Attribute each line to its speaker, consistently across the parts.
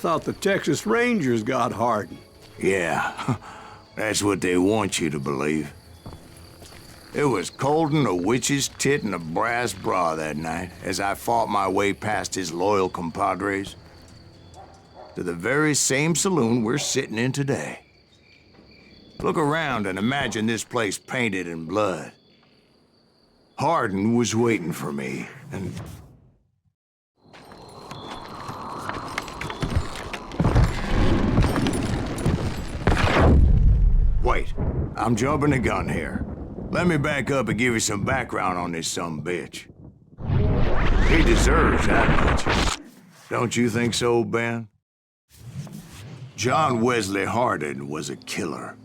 Speaker 1: thought the Texas Rangers got Hardin.
Speaker 2: Yeah, that's what they want you to believe. It was cold'n a witch's tit and a brass bra that night as I fought my way past his loyal compadres to the very same saloon we're sitting in today. Look around and imagine this place painted in blood. Hardin was waiting for me, and... Wait, I'm jumping the gun here. Let me back up and give you some background on this sumbitch. He deserves that much. Don't you think so, Ben? John Wesley Hardin was a killer.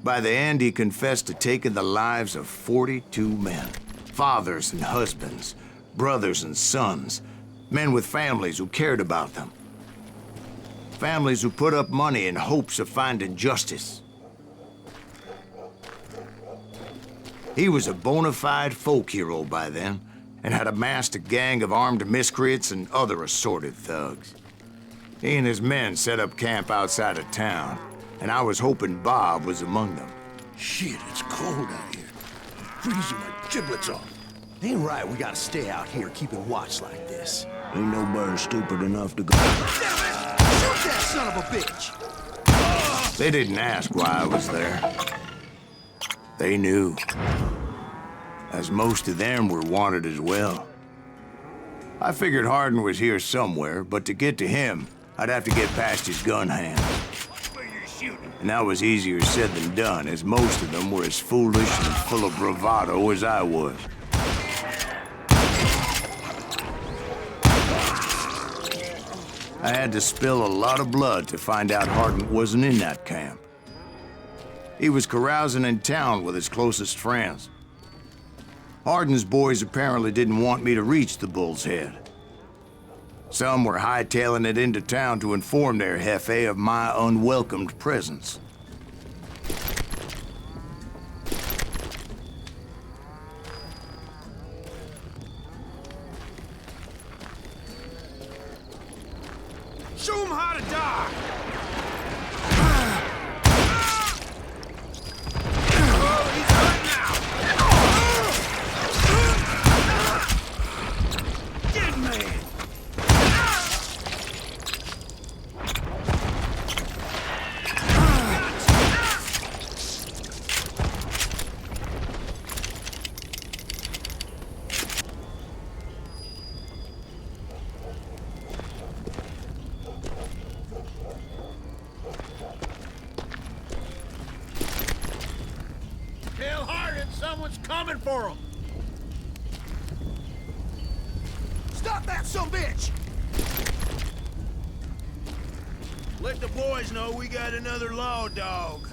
Speaker 2: By the end, he confessed to taking the lives of 42 men. Fathers and husbands, brothers and sons, men with families who cared about them. Families who put up money in hopes of finding justice. He was a bona fide folk hero by then, and had amassed a gang of armed miscreants and other assorted thugs. He and his men set up camp outside of town, and I was hoping Bob was among them.
Speaker 3: Shit, it's cold out here. Freezing my giblets off. Ain't right we gotta stay out here keeping watch like this.
Speaker 4: Ain't nobody stupid enough to go.
Speaker 3: Damn it! Shoot that son of a bitch!
Speaker 2: They didn't ask why I was there. They knew. As most of them were wanted as well. I figured Hardin was here somewhere, but to get to him, I'd have to get past his gun hand. And that was easier said than done, as most of them were as foolish and full of bravado as I was. I had to spill a lot of blood to find out Hardin wasn't in that camp. He was carousing in town with his closest friends. Hardin's boys apparently didn't want me to reach the Bull's Head. Some were hightailing it into town to inform their jefe of my unwelcomed presence.
Speaker 3: Show 'em how to die! Oh, he's hurt now! Dead man! Tell Hardin someone's coming for him! Stop that sumbitch! Let the boys know we got another law dog.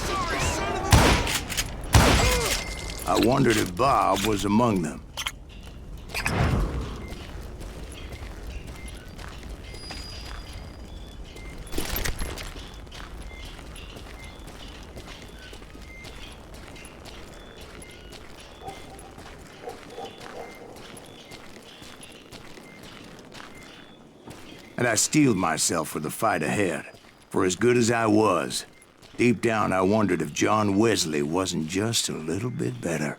Speaker 3: Sorry, son of a...
Speaker 2: I wondered if Bob was among them. And I steeled myself for the fight ahead. For as good as I was, deep down I wondered if John Wesley wasn't just a little bit better.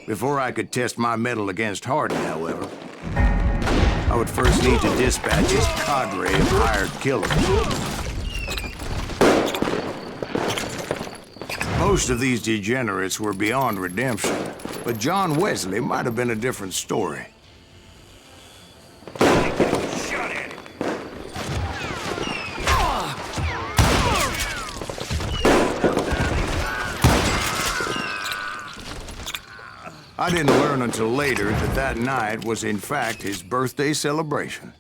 Speaker 2: Before I could test my mettle against Hardin, however, I would first need to dispatch his cadre of hired killers. Most of these degenerates were beyond redemption, but John Wesley might have been a different story. I didn't learn until later that that night was in fact his birthday celebration.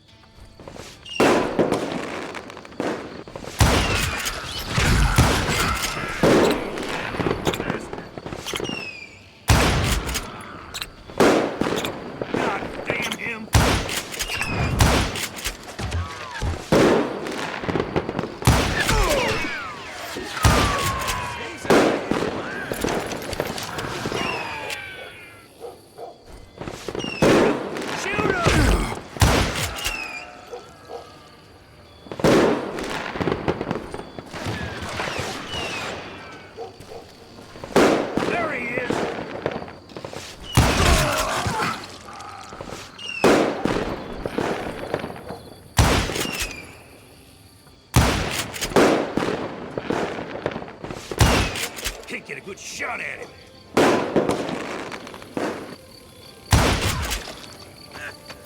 Speaker 3: Can't get a good shot at him.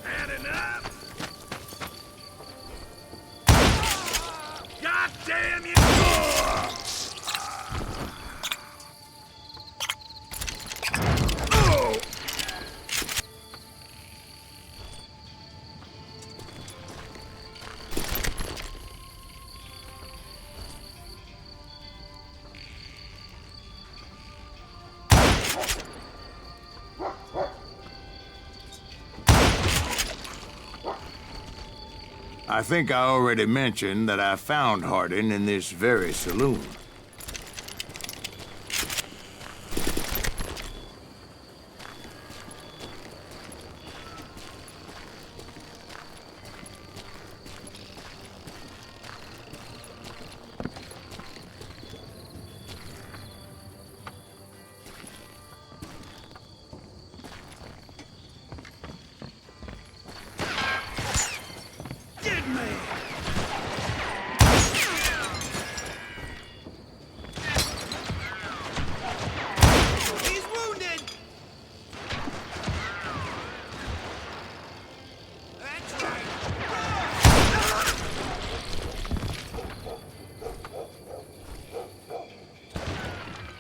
Speaker 3: Had enough? God damn you!
Speaker 2: I think I already mentioned that I found Hardin in this very saloon.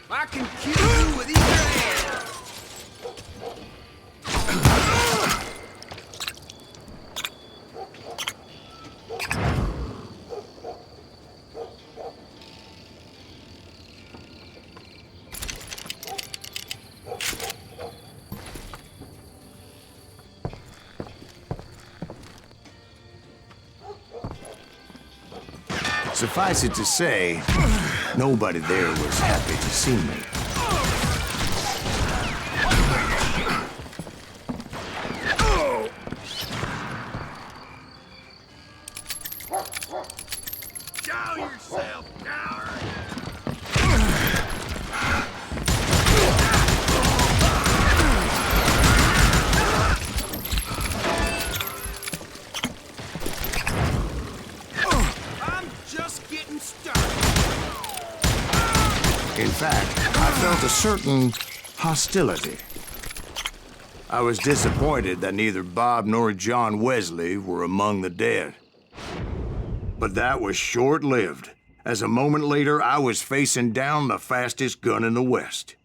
Speaker 3: I can kill you with either hand!
Speaker 2: Suffice it to say, nobody there was happy to see me.
Speaker 3: Show yourself, coward! I'm just getting started.
Speaker 2: In fact, I felt a certain hostility. I was disappointed that neither Bob nor John Wesley were among the dead. But that was short-lived, as a moment later I was facing down the fastest gun in the West.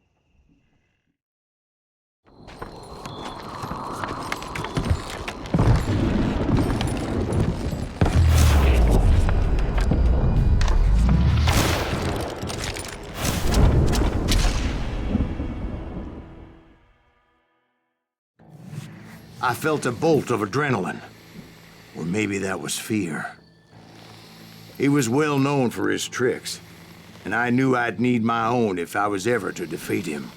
Speaker 2: I felt a bolt of adrenaline, or maybe that was fear. He was well known for his tricks, and I knew I'd need my own if I was ever to defeat him.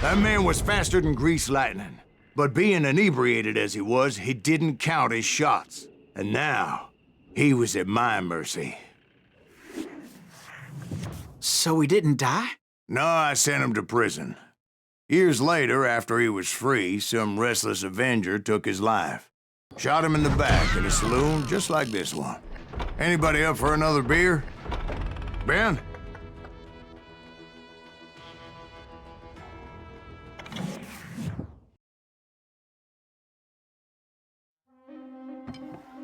Speaker 2: That man was faster than greased lightning. But being inebriated as he was, he didn't count his shots. And now, he was at my mercy.
Speaker 5: So he didn't die?
Speaker 2: No, I sent him to prison. Years later, after he was free, some restless Avenger took his life. Shot him in the back in a saloon just like this one. Anybody up for another beer? Ben?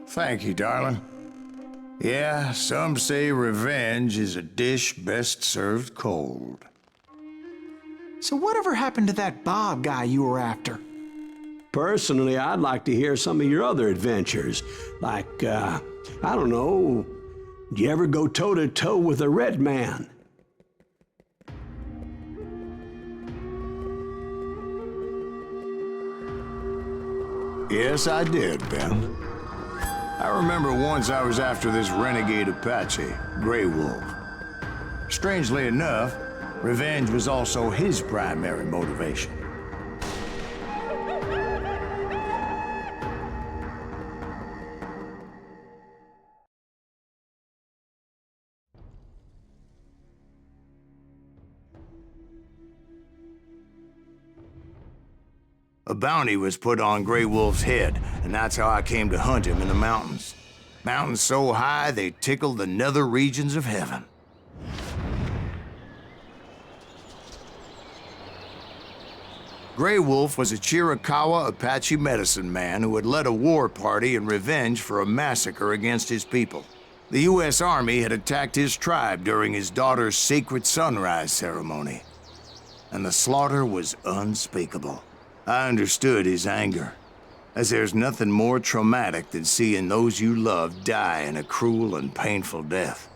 Speaker 2: Thank you, darling. Yeah, some say revenge is a dish best served cold.
Speaker 5: So whatever happened to that Bob guy you were after?
Speaker 1: Personally, I'd like to hear some of your other adventures. Like, I don't know, did you ever go toe-to-toe with a red man?
Speaker 2: Yes, I did, Ben. I remember once I was after this renegade Apache, Grey Wolf. Strangely enough, revenge was also his primary motivation. A bounty was put on Grey Wolf's head, and that's how I came to hunt him in the mountains. Mountains so high they tickled the nether regions of heaven. Grey Wolf was a Chiricahua Apache medicine man who had led a war party in revenge for a massacre against his people. The U.S. Army had attacked his tribe during his daughter's sacred sunrise ceremony, and the slaughter was unspeakable. I understood his anger, as there's nothing more traumatic than seeing those you love die in a cruel and painful death.